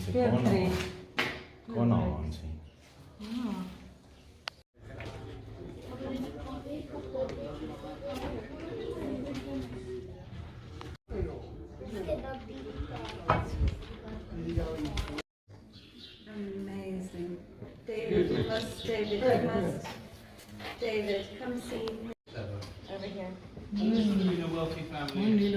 see Pear kana on siin. Amazing. David, you must, David, you must. David, come see over here. This would have been a wealthy family.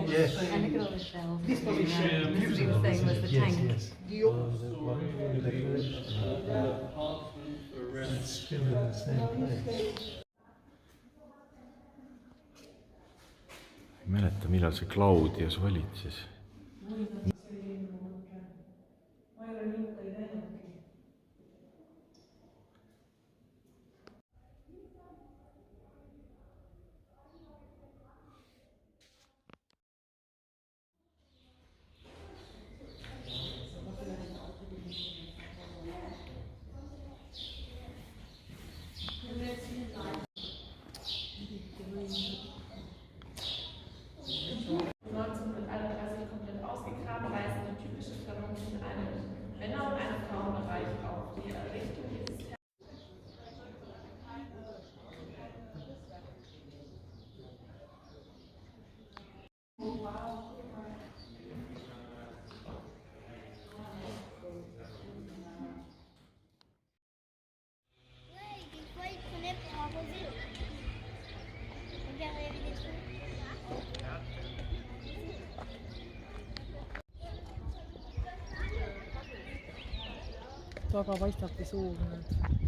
Yes. And look at all the shells. This position. This is the same as the tank. It's still in the same place. Ei mäleta, millal see Claudius valitses. Komplett ausgegraben, weil es eine typische Trennung zwischen einem Männer- und einem Frauenbereich auf die Errichtung dieses taga paistabki suur nüüd.